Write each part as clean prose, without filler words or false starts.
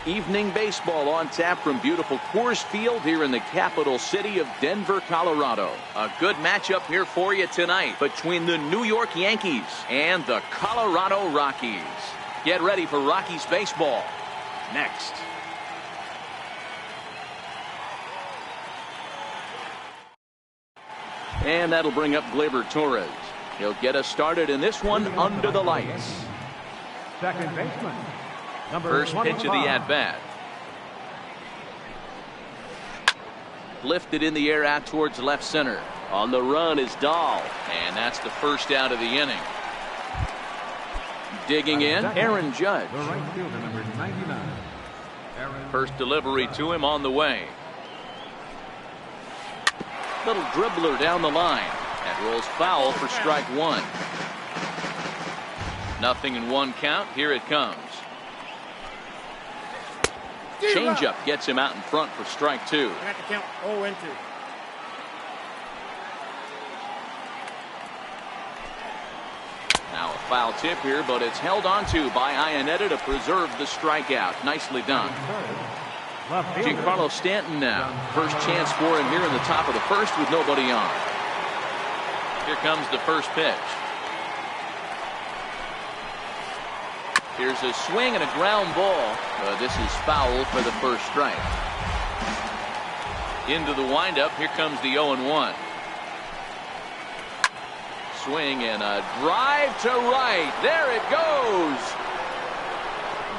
Evening baseball on tap from beautiful Coors Field here in the capital city of Denver, Colorado. A good matchup here for you tonight between the New York Yankees and the Colorado Rockies. Get ready for Rockies baseball next. And that'll bring up Gleyber Torres. He'll get us started in this one under the lights. Second baseman. First pitch of the at-bat. Lifted in the air out towards left center. On the run is Dahl. And that's the first out of the inning. Digging in, Aaron Judge. The right fielder, number 99. First delivery to him on the way. Little dribbler down the line. That rolls foul for strike one. Nothing in one count. Here it comes. Changeup gets him out in front for strike two. I have to count 0-2. Now a foul tip here, but it's held onto by Iannetta to preserve the strikeout. Nicely done. Giancarlo Stanton now. First chance for him here in the top of the first with nobody on. Here comes the first pitch. Here's a swing and a ground ball. This is foul for the first strike. Into the windup. Here comes the 0-1. Swing and a drive to right. There it goes.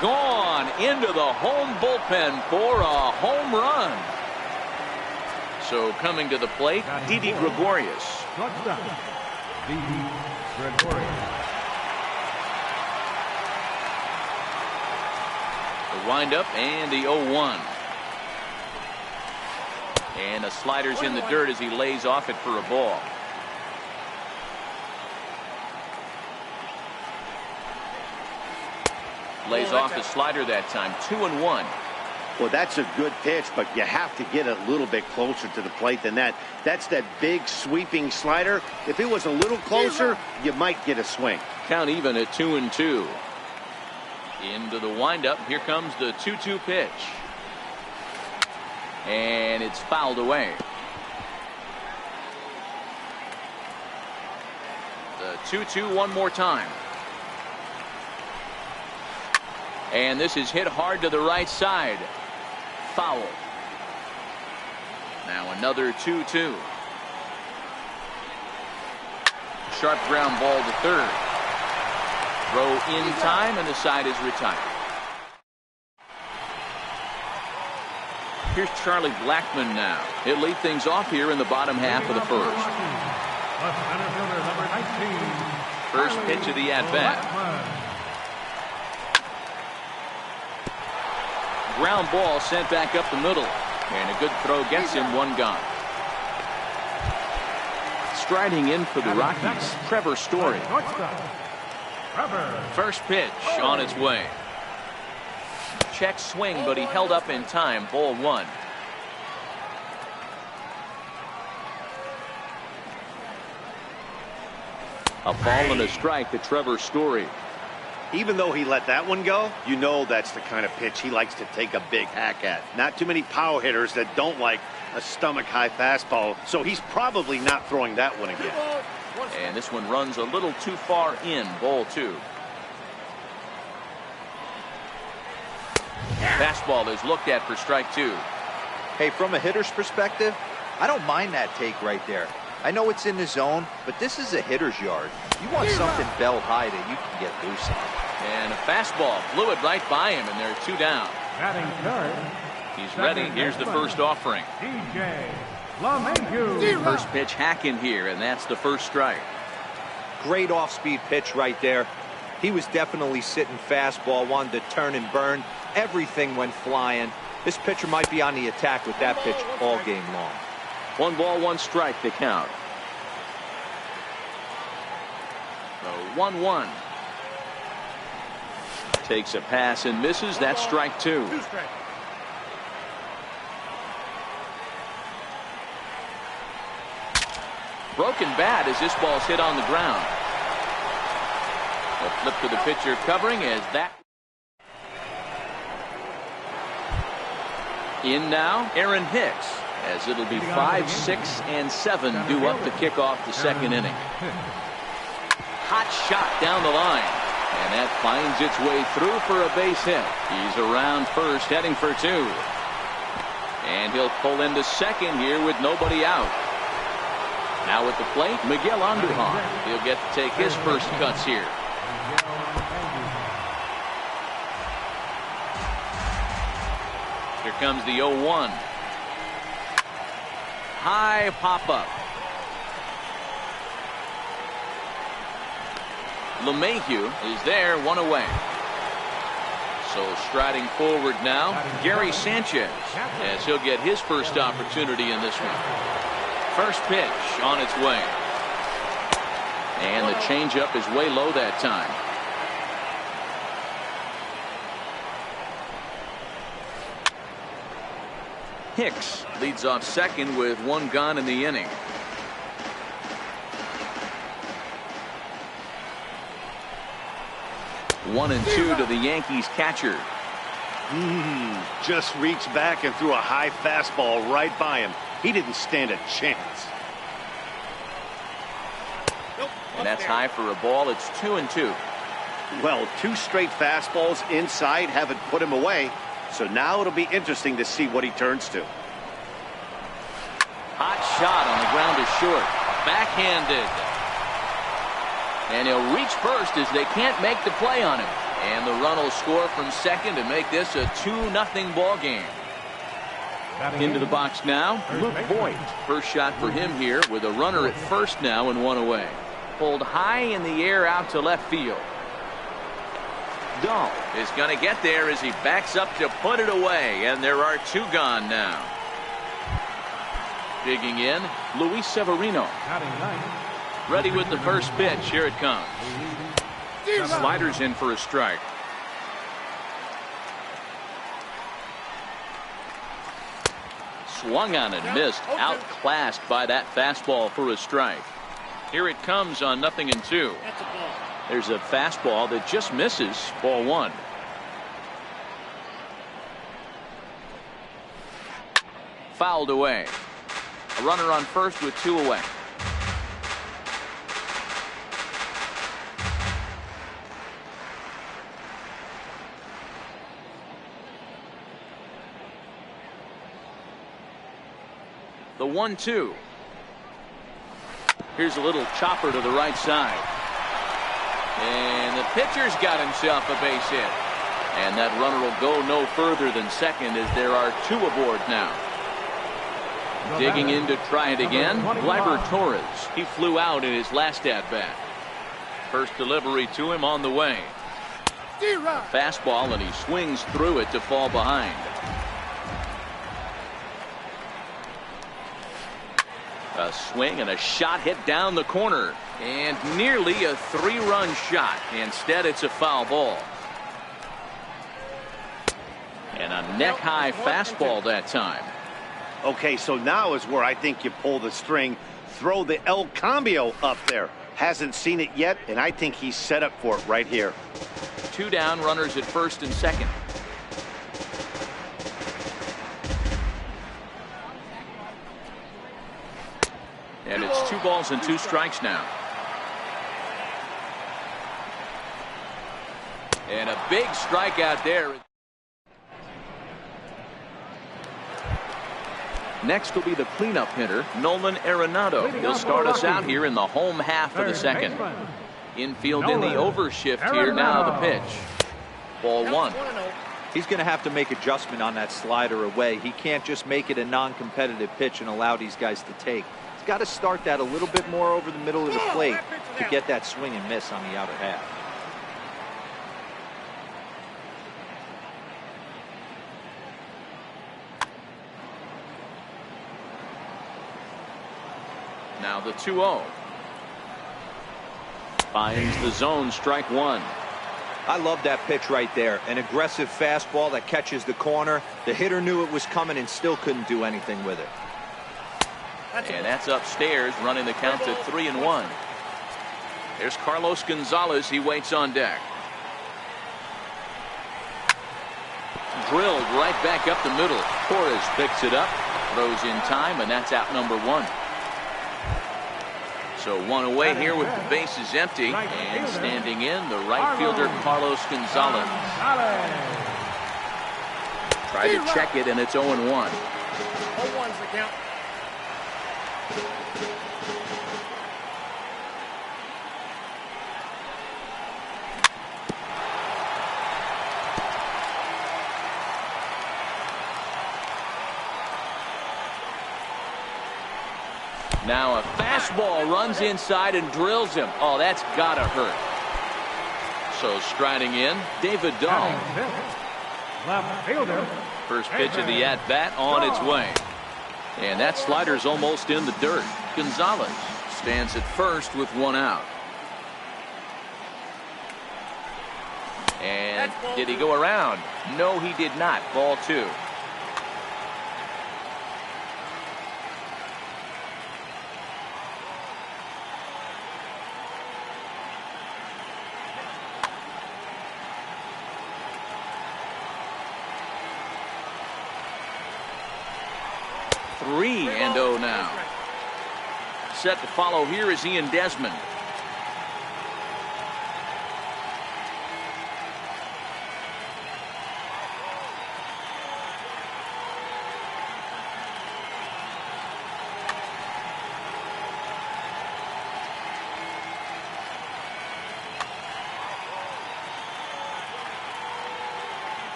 Gone into the home bullpen for a home run. So coming to the plate, Didi Gregorius. Shortstop, Didi Gregorius. The windup and the 0-1. And the slider's in the dirt as he lays off it for a ball. Lays off the slider that time. 2-1. Well, that's a good pitch, but you have to get a little bit closer to the plate than that. That's that big sweeping slider. If it was a little closer, you might get a swing. Count even at 2-2. Into the windup. Here comes the 2-2 pitch. And it's fouled away. The 2-2 one more time. And this is hit hard to the right side. Foul. Now another 2-2. Sharp ground ball to third. Throw in time, and the side is retired. Here's Charlie Blackmon now. He'll lead things off here in the bottom half of the first. First pitch of the at-bat. Ground ball sent back up the middle. And a good throw gets him one gone. Striding in for the Rockies, Trevor Story. First pitch on its way. Check swing, but he held up in time. Ball one. A ball and a strike to Trevor Story. Even though he let that one go, you know that's the kind of pitch he likes to take a big hack at. Not too many power hitters that don't like a stomach-high fastball, so he's probably not throwing that one again. And this one runs a little too far in. Ball two. Fastball is looked at for strike two. Hey, from a hitter's perspective, I don't mind that take right there. I know it's in the zone, but this is a hitter's yard. You want something bell high that you can get loose on. And a fastball blew it right by him, and they're two down. Batting third. He's ready. Here's the first offering. geee-mulah2k3's. First pitch hack in here, and that's the first strike. Great off-speed pitch right there. He was definitely sitting fastball, wanted to turn and burn. Everything went flying. This pitcher might be on the attack with that pitch all game long. 1 ball, 1 strike to count. So 1-1. Takes a pass and misses. That's strike two. Broken bat as this ball's hit on the ground. A flip to the pitcher covering as that. In now, Aaron Hicks, as it'll be 5, 6, and 7 due up to kick off the second inning. Hot shot down the line, and that finds its way through for a base hit. He's around first, heading for 2. And he'll pull into second here with nobody out. Now at the plate, Miguel Andujar. He'll get to take his first cuts here. Here comes the 0-1. High pop-up. LeMahieu is there, 1 away. So striding forward now, Gary Sanchez, as he'll get his first opportunity in this one. First pitch on its way. And the changeup is way low that time. Hicks leads off second with 1 gone in the inning. One and 2 to the Yankees catcher. Just reached back and threw a high fastball right by him. He didn't stand a chance. And that's high for a ball. It's 2 and 2. Well, 2 straight fastballs inside haven't put him away. So now it'll be interesting to see what he turns to. Hot shot on the ground to short. Backhanded. And he'll reach first as they can't make the play on him. And the run will score from second to make this a 2-0 ball game. Into the box now, Luke Voigt. First shot for him here with a runner at first now and 1 away. Pulled high in the air out to left field. Dahl is going to get there as he backs up to put it away. And there are 2 gone now. Digging in, Luis Severino. Ready with the first pitch. Here it comes. Sliders in for a strike. Swung on and missed. Outclassed by that fastball for a strike. Here it comes on 0-2. There's a fastball that just misses. Ball 1. Fouled away. A runner on first with 2 away. The 1-2. Here's a little chopper to the right side. And the pitcher's got himself a base hit. And that runner will go no further than second as there are 2 aboard now. Digging in to try it again, Gleyber Torres. He flew out in his last at-bat. First delivery to him on the way. Fastball, and he swings through it to fall behind. A swing and a shot hit down the corner. And nearly a 3-run shot. Instead, it's a foul ball. And a neck-high fastball that time. Okay, so now is where I think you pull the string. Throw the El Cambio up there. Hasn't seen it yet, and I think he's set up for it right here. 2 down, runners at first and second. And it's 2 balls and 2 strikes now. And a big strikeout there. Next will be the cleanup hitter, Nolan Arenado. He'll start us out here in the home half of the second. Infield in the overshift here now, the pitch. Ball 1. He's going to have to make adjustment on that slider away. He can't just make it a non-competitive pitch and allow these guys to take. He's got to start that a little bit more over the middle of the plate to get that swing and miss on the outer half. Now the 2-0. Finds the zone, strike 1. I love that pitch right there. An aggressive fastball that catches the corner. The hitter knew it was coming and still couldn't do anything with it. And that's upstairs, running the count to 3-1. There's Carlos Gonzalez. He waits on deck. drilled right back up the middle. Torres picks it up, throws in time, and that's out number 1. So 1 away here with the bases empty, and standing in the right fielder Carlos Gonzalez. Tried to check it, and it's 0-1. 0-1's the count. Now a fastball runs inside and drills him. Oh, that's gotta hurt. So striding in, David Dahl. Left fielder. First pitch of the at-bat on its way. And that slider's almost in the dirt. Gonzalez stands at first with 1 out. And did he go around? No, he did not. Ball 2. Three and 0 now. Set to follow here is Ian Desmond.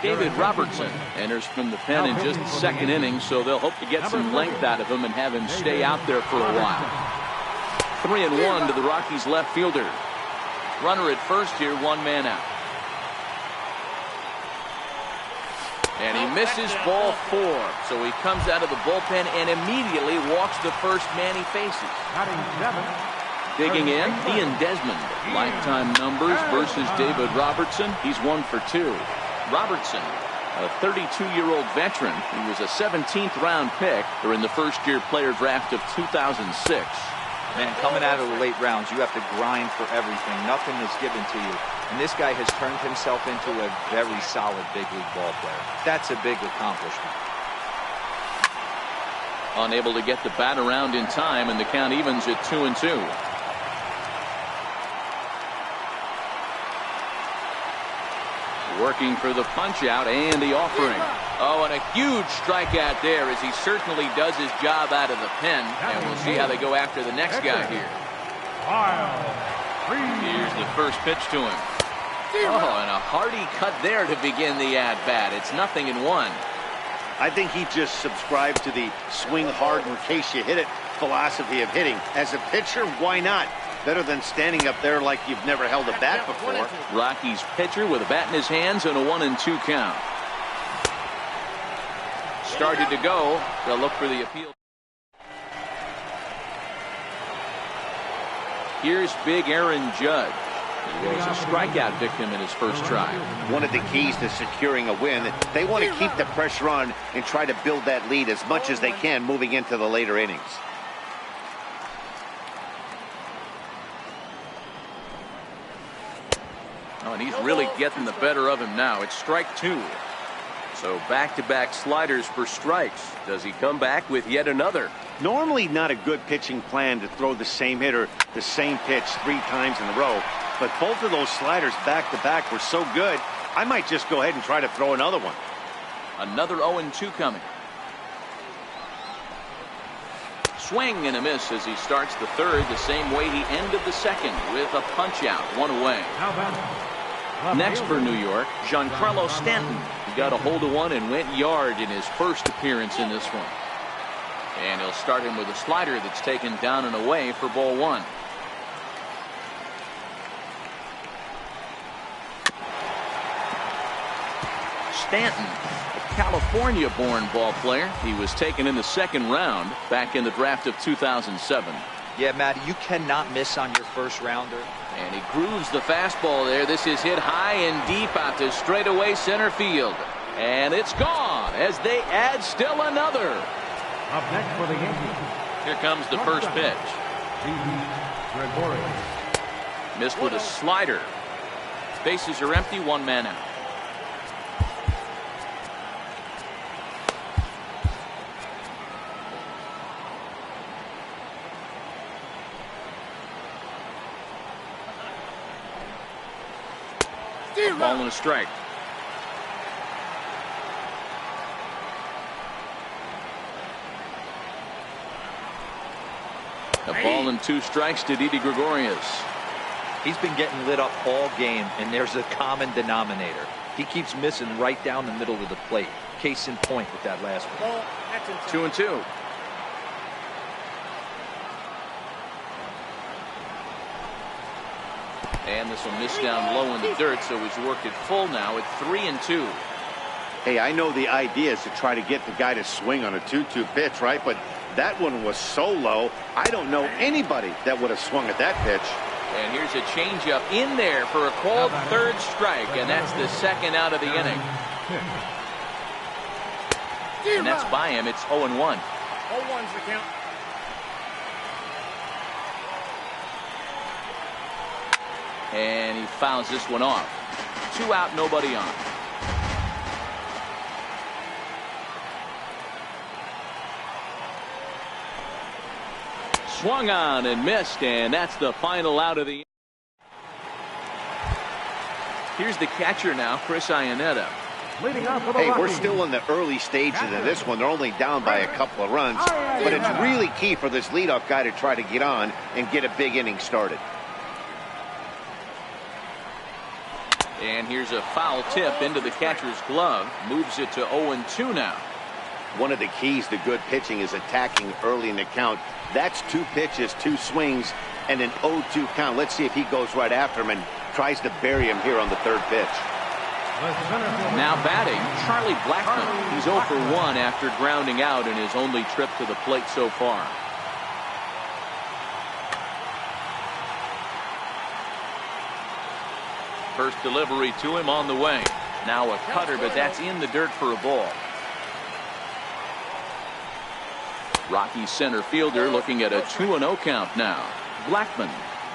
David Robertson enters from the pen in just the 2nd inning, so they'll hope to get some length out of him and have him stay out there for a while. 3-1 to the Rockies left fielder. Runner at first here, 1 man out. And he misses ball 4, so he comes out of the bullpen and immediately walks the first man he faces. Digging in, Ian Desmond. Lifetime numbers versus David Robertson. He's 1 for 2. Robertson, a 32-year-old veteran. He was a 17th round pick during the first-year player draft of 2006. Man, coming out of the late rounds, you have to grind for everything. Nothing is given to you. And this guy has turned himself into a very solid big league ball player. That's a big accomplishment. Unable to get the bat around in time, and the count evens at 2-2. Working for the punch out and the offering. Oh, and a huge strikeout there as he certainly does his job out of the pen. And we'll see how they go after the next guy here. Here's the first pitch to him. Oh, and a hearty cut there to begin the at-bat. It's 0-1. I think he just subscribed to the swing hard in case you hit it philosophy of hitting. As a pitcher, why not? Better than standing up there like you've never held a bat before. Rockies pitcher with a bat in his hands and a 1-2 count. Started to go. They'll look for the appeal. Here's big Aaron Judge. He was a strikeout victim in his first try. One of the keys to securing a win, they want to keep the pressure on and try to build that lead as much as they can moving into the later innings. Oh, and he's really getting the better of him now. It's strike 2. So back-to-back sliders for strikes. Does he come back with yet another? Normally not a good pitching plan to throw the same hitter the same pitch 3 times in a row. But both of those sliders back-to-back were so good, I might just go ahead and try to throw another one. Another 0-2 coming. Swing and a miss as he starts the 3rd the same way he ended the 2nd with a punch out, 1 away. Next for New York, Giancarlo Stanton. He got a hold of one and went yard in his first appearance in this one. And he'll start him with a slider that's taken down and away for ball 1. Stanton, a California-born ball player. He was taken in the 2nd round back in the draft of 2007. Yeah, Matty, you cannot miss on your first rounder. And he grooves the fastball there. This is hit high and deep out to straightaway center field. And it's gone as they add still another. Up next for the Yankees. Here comes the first pitch. Missed with a slider. Bases are empty, one man out. Ball and a strike. A ball and 2 strikes to Didi Gregorius. He's been getting lit up all game, and there's a common denominator. He keeps missing right down the middle of the plate. Case in point with that last one. 2-2. And this will miss down low in the dirt, so he's worked it full now at 3-2. Hey, I know the idea is to try to get the guy to swing on a 2-2 pitch, right? But that one was so low, I don't know anybody that would have swung at that pitch. And here's a changeup in there for a called third strike, and that's the second out of the inning. And that's by him. It's 0-1. 0-1's the count. And he fouls this one off. 2 out, nobody on. Swung on and missed, and that's the final out of the. Here's the catcher now, Chris Iannetta. Hey, we're still in the early stages of this one. They're only down by a couple of runs, but it's really key for this leadoff guy to try to get on and get a big inning started. And here's a foul tip into the catcher's glove. Moves it to 0-2 now. One of the keys to good pitching is attacking early in the count. That's 2 pitches, 2 swings, and an 0-2 count. Let's see if he goes right after him and tries to bury him here on the 3rd pitch. Now batting, Charlie Blackmon. He's 0 for 1 after grounding out in his only trip to the plate so far. First delivery to him on the way. Now a cutter, but that's in the dirt for a ball. Rocky center fielder looking at a 2-0 count now. Blackmon,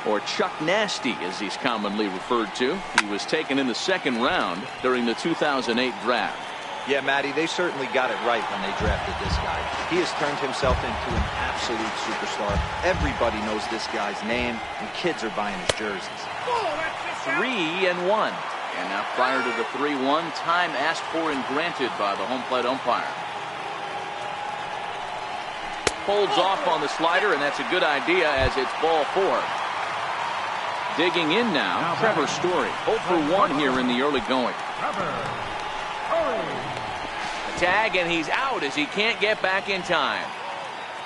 or Chuck Nasty as he's commonly referred to. He was taken in the 2nd round during the 2008 draft. Yeah, Matty, they certainly got it right when they drafted this guy. He has turned himself into an absolute superstar. Everybody knows this guy's name, and kids are buying his jerseys. 3-1. And now prior to the 3-1, time asked for and granted by the home plate umpire. Holds off on the slider, and that's a good idea as it's ball 4. Digging in now, Trevor Story. 0 for 1 here in the early going. A tag, and he's out as he can't get back in time.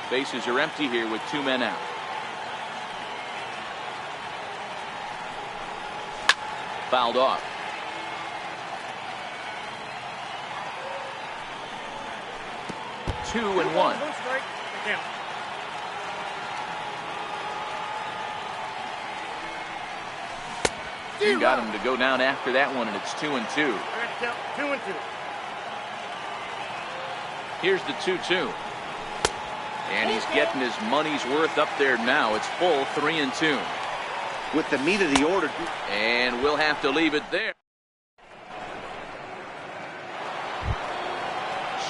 Bases are empty here with 2 men out. Fouled off. Two and one. You got him to go down after that one, and it's 2-2. 2-2. Here's the 2-2. And he's getting his money's worth up there now. It's full 3-2. With the meat of the order. And we'll have to leave it there.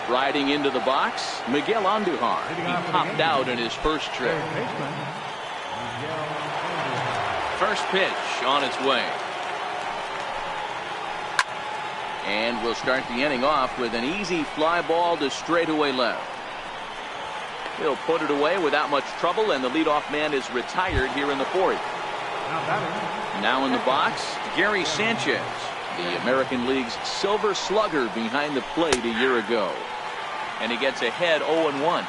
Striding into the box, Miguel Andujar. He popped out in his first trip. First pitch on its way. And we'll start the inning off with an easy fly ball to straightaway left. He'll put it away without much trouble, and the leadoff man is retired here in the 4th. Now in the box, Gary Sanchez, the American League's silver slugger behind the plate a year ago. And he gets ahead 0-1.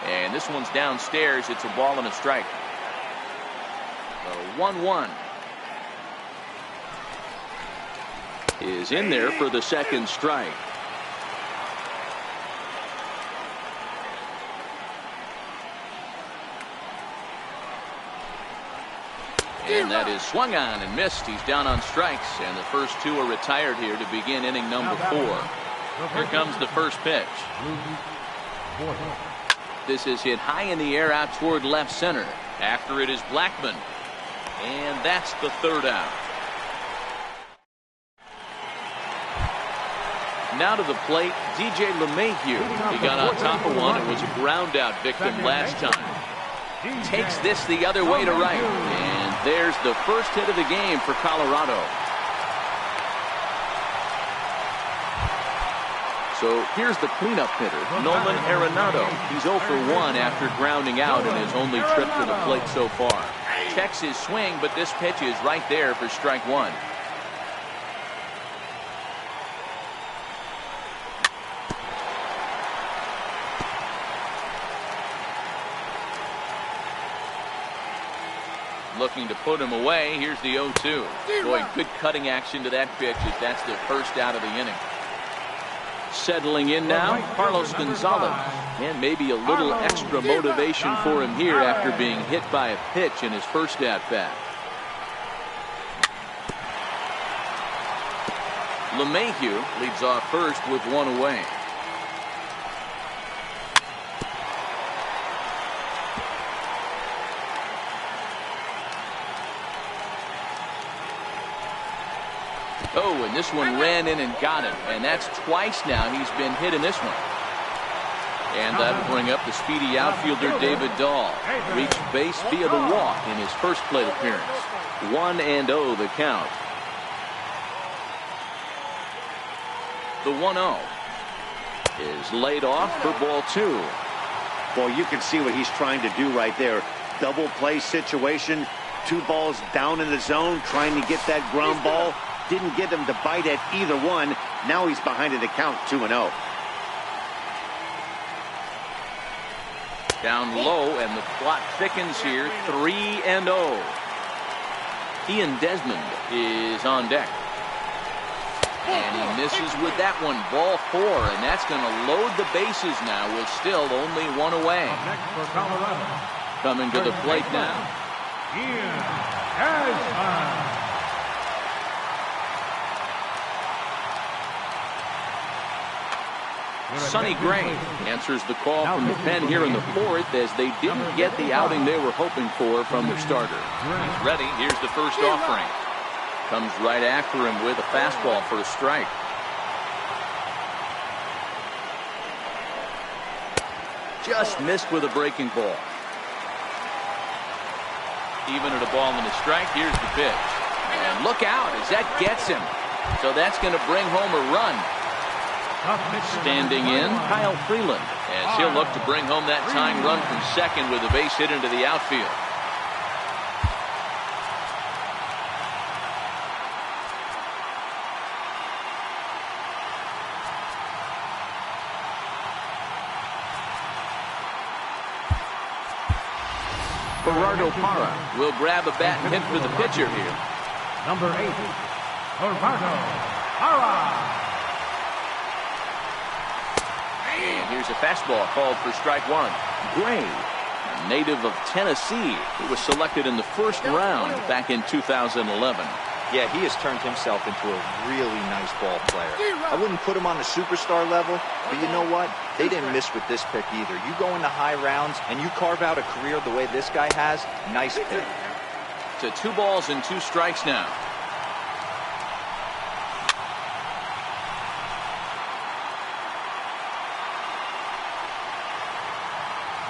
And this one's downstairs. It's a ball and a strike. So 1-1 is in there for the second strike. And that is swung on and missed. He's down on strikes, and the first 2 are retired here to begin inning number 4. Here comes the first pitch. This is hit high in the air out toward left center. After it is Blackman. And that's the third out. Now to the plate, geee-mulah2k3's. He got on top of one and was a ground out victim last time. Takes this the other way to right. And there's the first hit of the game for Colorado. So here's the cleanup hitter, Nolan Arenado. He's 0 for 1 after grounding out in his only trip to the plate so far. Checks his swing, but this pitch is right there for strike one. Looking to put him away. Here's the 0-2. Boy, good cutting action to that pitch as that's the first out of the inning. Settling in now, Carlos Gonzalez. And maybe a little extra motivation for him here after being hit by a pitch in his first at-bat. LeMahieu leads off first with one away. Oh, and this one ran in and got him. And that's twice now he's been hit in this one. And that'll bring up the speedy outfielder David Dahl. Reached base via the walk in his first plate appearance. 1-0 the count. The 1-0 is laid off for ball two. Boy, you can see what he's trying to do right there. Double play situation. 2 balls down in the zone, trying to get that ground ball. Didn't get him to bite at either one. Now he's behind in the count, 2-0. Down low, and the plot thickens here, 3-0. Ian Desmond is on deck. And he misses with that one, ball 4, and that's going to load the bases now with still only one away. Next for Colorado. Coming to the plate now. Sonny Gray answers the call from the pen here in the 4th as they didn't get the outing they were hoping for from their starter. He's ready. Here's the first offering. Comes right after him with a fastball for a strike. Just missed with a breaking ball. Even at a ball and a strike, here's the pitch. And look out as that gets him. So that's going to bring home a run. Standing in, Kyle Freeland, as he'll look to bring home that tying run from second with a base hit into the outfield. Gerardo Parra will grab a bat and hit for the pitcher here. Number 8, Gerardo Parra. And here's a fastball called for strike one. Gray, a native of Tennessee, who was selected in the first round back in 2011. Yeah, he has turned himself into a really nice ball player. I wouldn't put him on the superstar level, but you know what? They didn't miss with this pick either. You go into high rounds and you carve out a career the way this guy has, nice pick. To 2 balls and 2 strikes now.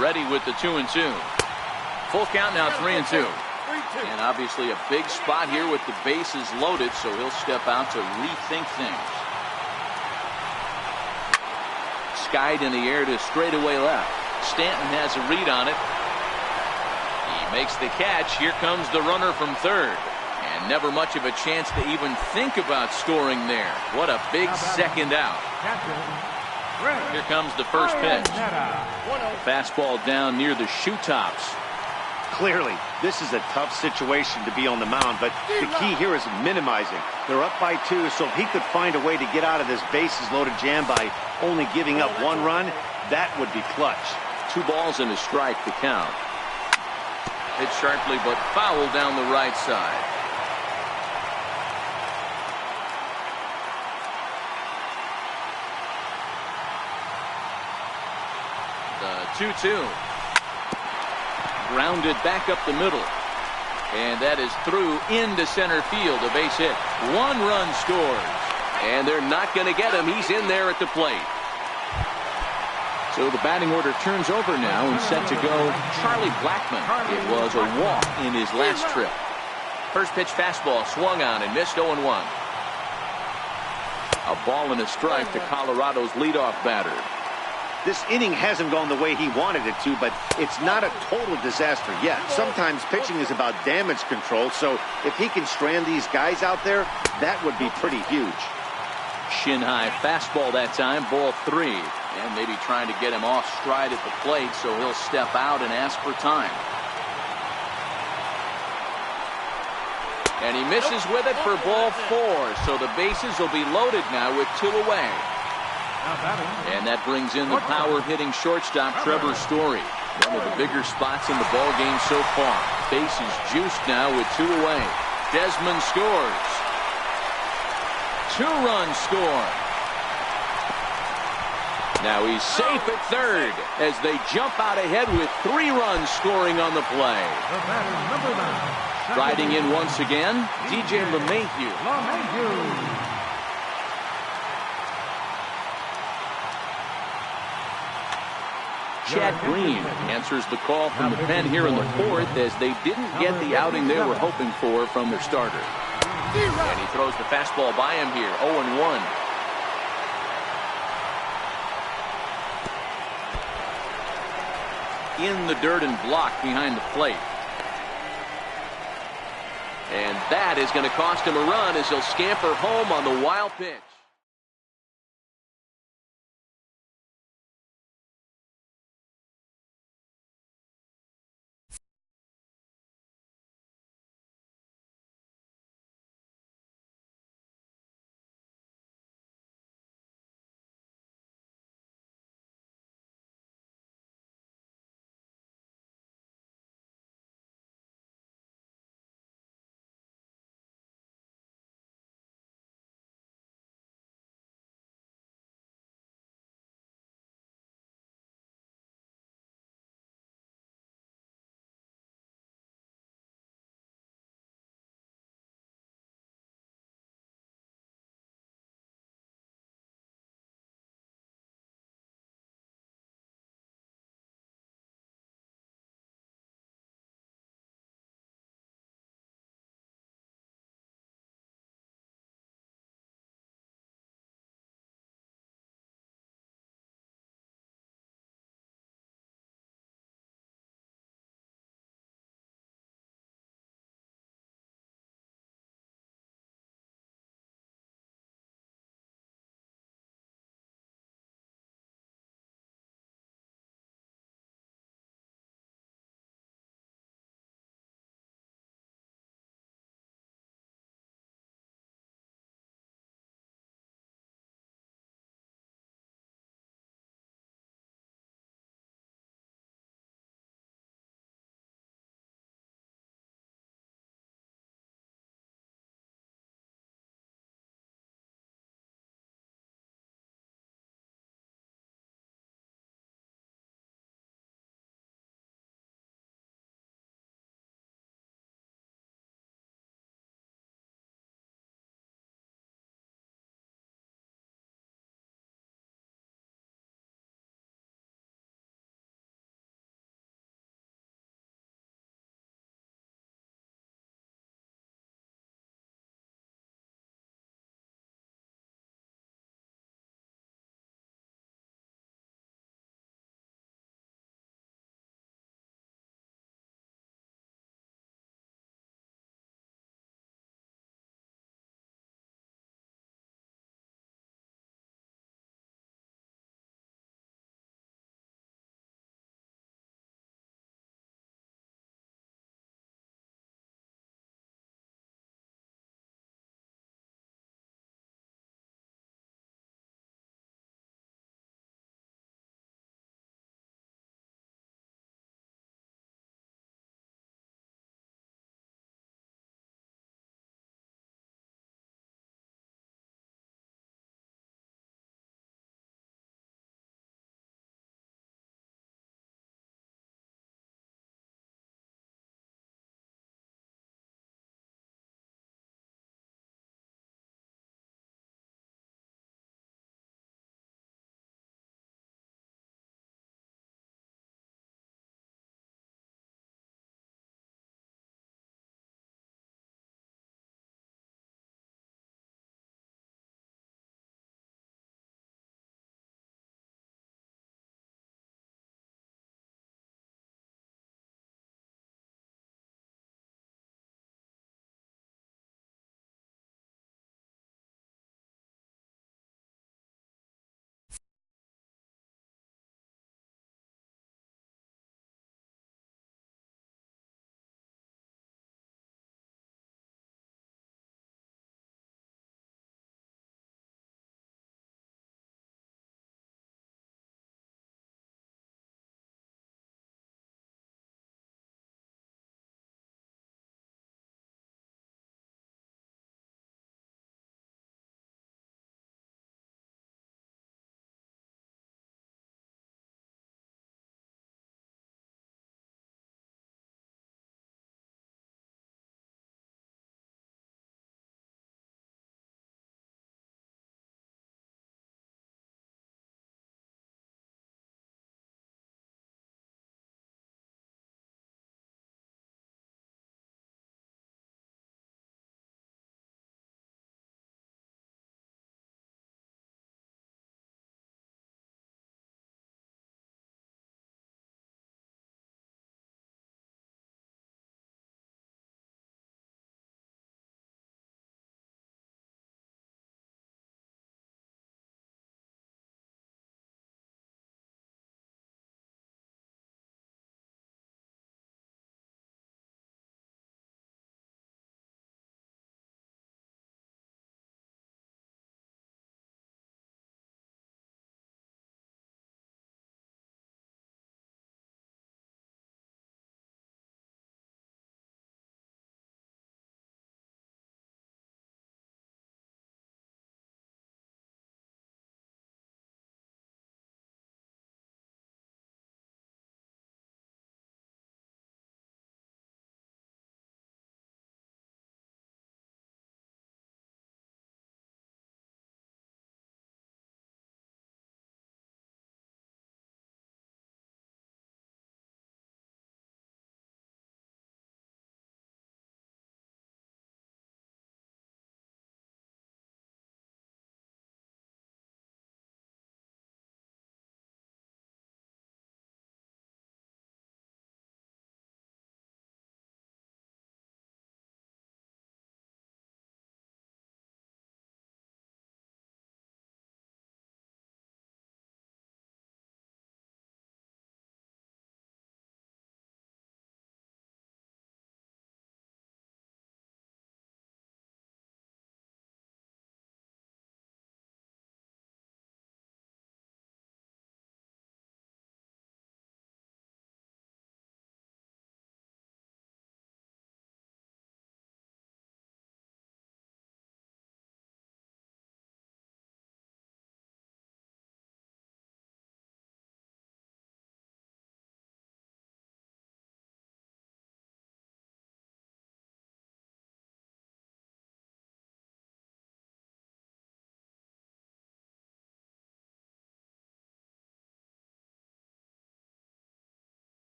Ready with the 2-2. Full count now, 3-2. And obviously a big spot here with the bases loaded, so he'll step out to rethink things. Skied in the air to straightaway left. Stanton has a read on it. He makes the catch. Here comes the runner from third. And never much of a chance to even think about scoring there. What a big second out. Here comes the first pitch. Fastball down near the shoe tops. Clearly, this is a tough situation to be on the mound, but the key here is minimizing. They're up by 2, so if he could find a way to get out of this bases-loaded jam by only giving up 1 run, that would be clutch. 2 balls and a strike to count. Hit sharply, but foul down the right side. The 2-2. Grounded back up the middle. And that is through into center field, a base hit. 1 run scores. And they're not going to get him. He's in there at the plate. So the batting order turns over now and set to go Charlie Blackmon. It was a walk in his last trip. First pitch fastball swung on and missed 0-1. A ball and a strike to Colorado's leadoff batter. This inning hasn't gone the way he wanted it to, but it's not a total disaster yet. Sometimes pitching is about damage control, so if he can strand these guys out there, that would be pretty huge. Shin high fastball that time, ball 3. And maybe trying to get him off stride at the plate, so he'll step out and ask for time. And he misses with it for ball 4, so the bases will be loaded now with 2 away. And that brings in the power-hitting shortstop Trevor Story. One of the bigger spots in the ball game so far. Bases juiced now with 2 away. Desmond scores. 2-run score. Now he's safe at third as they jump out ahead with 3 runs scoring on the play. Riding in once again, geee-mulah2k3's. Chad Green answers the call from the pen here in the 4th as they didn't get the outing they were hoping for from their starter. And he throws the fastball by him here, 0-1. In the dirt and blocked behind the plate. And that is going to cost him a run as he'll scamper home on the wild pitch.